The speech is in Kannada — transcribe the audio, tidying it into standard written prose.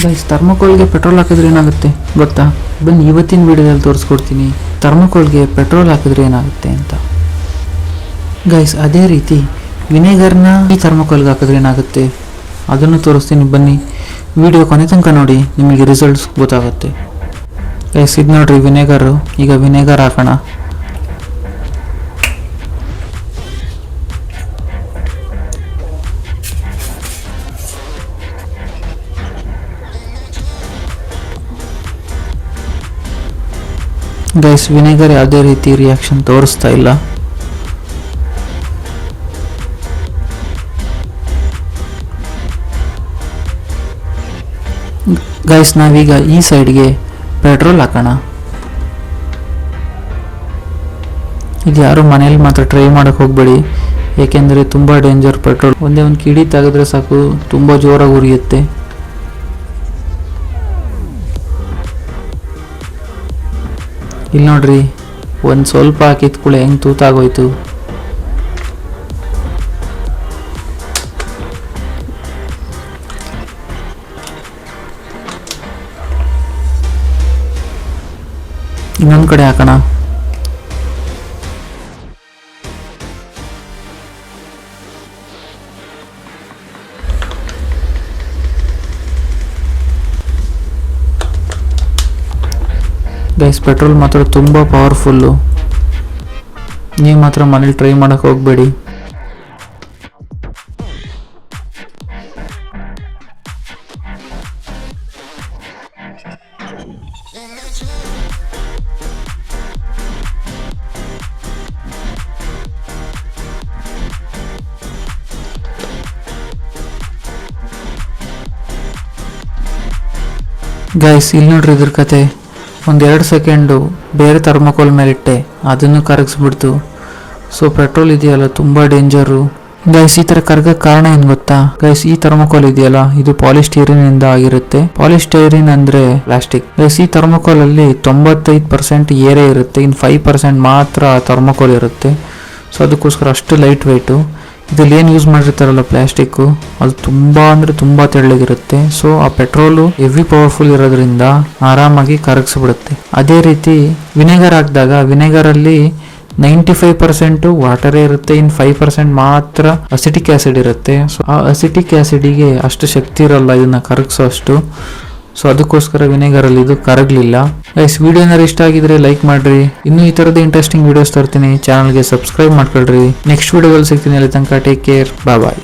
ಗೈಸ್, ಥರ್ಮೋಕೋಲ್ಗೆ ಪೆಟ್ರೋಲ್ ಹಾಕಿದ್ರೆ ಏನಾಗುತ್ತೆ ಗೊತ್ತಾ? ಬನ್ನಿ ಇವತ್ತಿನ ವಿಡಿಯೋದಲ್ಲಿ ತೋರಿಸ್ಕೊಡ್ತೀನಿ ಥರ್ಮೋಕೋಲ್ಗೆ ಪೆಟ್ರೋಲ್ ಹಾಕಿದ್ರೆ ಏನಾಗುತ್ತೆ ಅಂತ. ಗೈಸ್, ಅದೇ ರೀತಿ ವಿನೆಗರ್ನ ಈ ಥರ್ಮೋಕೋಲ್ಗೆ ಹಾಕಿದ್ರೆ ಏನಾಗುತ್ತೆ ಅದನ್ನು ತೋರಿಸ್ತೀನಿ. ಬನ್ನಿ ವಿಡಿಯೋ ಕೊನೆ ತನಕ ನೋಡಿ, ನಿಮಗೆ ರಿಸಲ್ಟ್ಸ್ ಗೊತ್ತಾಗುತ್ತೆ. ಗೈಸ್, ಇದು ನೋಡ್ರಿ ವಿನೆಗರು. ಈಗ ವಿನೆಗರ್ ಹಾಕೋಣ. ಗೈಸ್, ವಿನೆಗರ್ ಯಾವುದೇ ರೀತಿ ರಿಯಾಕ್ಷನ್ ತೋರಿಸ್ತಾ ಇಲ್ಲ. ಗೈಸ್, ನಾವೀಗ ಈ ಸೈಡ್ಗೆ ಪೆಟ್ರೋಲ್ ಹಾಕೋಣ. ಇದು ಯಾರು ಮನೇಲಿ ಮಾತ್ರ ಟ್ರೈ ಮಾಡಕ್ಕೆ ಹೋಗಬೇಡಿ, ಏಕೆಂದರೆ ತುಂಬ ಡೇಂಜರ್ ಪೆಟ್ರೋಲ್. ಒಂದೇ ಒಂದು ಕಿಡಿ ತೆಗೆದ್ರೆ ಸಾಕು, ತುಂಬ ಜೋರಾಗಿ ಉರಿಯುತ್ತೆ. ಇಲ್ಲಿ ನೋಡ್ರಿ, ಒಂದು ಸ್ವಲ್ಪ ಹಾಕಿದ ಕೂಡ ಹೆಂಗೆ ತೂತಾಗೋಯ್ತು. ಇನ್ನೊಂದು ಕಡೆ ಹಾಕೋಣ. ಗೈಸ್, ಪೆಟ್ರೋಲ್ ಮಾತ್ರ ತುಂಬ ಪವರ್ಫುಲ್ಲು. ನೀವು ಮಾತ್ರ ಮನೇಲಿ ಟ್ರೈ ಮಾಡೋಕ್ಕೆ ಹೋಗಬೇಡಿ. ಗೈಸ್, ಇಲ್ಲಿ ನೋಡ್ರಿ ಇದ್ರ ಕತೆ. ಒಂದು 2 ಸೆಕೆಂಡು ಬೇರೆ ಥರ್ಮೋಕೋಲ್ ಮೇಲಿಟ್ಟೆ, ಅದನ್ನು ಕರಗಿಸ್ಬಿಡ್ತು. ಸೊ ಪೆಟ್ರೋಲ್ ಇದೆಯಲ್ಲ ತುಂಬ ಡೇಂಜರು. ಗೈಸ್, ಈ ಥರ ಕರಗಕ್ಕೆ ಕಾರಣ ಏನು ಗೊತ್ತಾ? ಗೈಸ್, ಈ ಥರ್ಮೋಕೋಲ್ ಇದೆಯಲ್ಲ, ಇದು ಪಾಲಿಸ್ಟೈರಿನ್ ಇಂದ ಆಗಿರುತ್ತೆ. ಪಾಲಿಸ್ಟೈರಿನ್ ಅಂದ್ರೆ ಪ್ಲಾಸ್ಟಿಕ್. ಗೈಸ್, ಈ ಥರ್ಮೋಕೋಲ್ ಅಲ್ಲಿ 95% ಏರೇ ಇರುತ್ತೆ, ಇನ್ನು 5% ಮಾತ್ರ ಥರ್ಮೋಕೋಲ್ ಇರುತ್ತೆ. ಸೊ ಅದಕ್ಕೋಸ್ಕರ ಅಷ್ಟು ಲೈಟ್ ವೆಯ್ಟು. ಇದ್ರಲ್ಲಿ ಏನು ಯೂಸ್ ಮಾಡಿರ್ತಾರಲ್ಲ ಪ್ಲಾಸ್ಟಿಕ್ಕು, ಅದು ತುಂಬ ಅಂದರೆ ತುಂಬ ತೆಳ್ಳಗಿರುತ್ತೆ. ಸೊ ಆ ಪೆಟ್ರೋಲು ಹೆವಿ ಪವರ್ಫುಲ್ ಇರೋದ್ರಿಂದ ಆರಾಮಾಗಿ ಕರಗಿಸ್ಬಿಡುತ್ತೆ. ಅದೇ ರೀತಿ ವಿನೆಗರ್ ಹಾಕಿದಾಗ ವಿನೆಗರಲ್ಲಿ 95% ವಾಟರೇ ಇರುತ್ತೆ, ಇನ್ನು 5% ಮಾತ್ರ ಅಸಿಟಿಕ್ ಆ್ಯಸಿಡ್ ಇರುತ್ತೆ. ಸೊ ಆ ಅಸಿಟಿಕ್ ಆ್ಯಸಿಡಿಗೆ ಅಷ್ಟು ಶಕ್ತಿ ಇರಲ್ಲ ಇದನ್ನ ಕರಗಿಸೋ ಅಷ್ಟು. ಸೊ ಅದಕ್ಕೋಸ್ಕರ ವಿನೆಗರಲ್ಲಿ ಇದು ಕರಗಲಿಲ್ಲ. ಗೈಸ್, ವಿಡಿಯೋ ಏನಾದ್ರು ಇಷ್ಟ ಆಗಿದ್ರೆ ಲೈಕ್ ಮಾಡ್ರಿ. ಇನ್ನೂ ಈ ಥರದ ಇಂಟ್ರೆಸ್ಟಿಂಗ್ ವಿಡಿಯೋಸ್ ತರ್ತೀನಿ. ಚಾನಲ್ಗೆ ಸಬ್ಸ್ಕ್ರೈಬ್ ಮಾಡ್ಕೊಳ್ರಿ. ನೆಕ್ಸ್ಟ್ ವಿಡಿಯೋದಲ್ಲಿ ಸಿಗ್ತೀನಿ. ಅಲ್ಲಿ ತನಕ ಟೇಕ್ ಕೇರ್, ಬಾಯ್.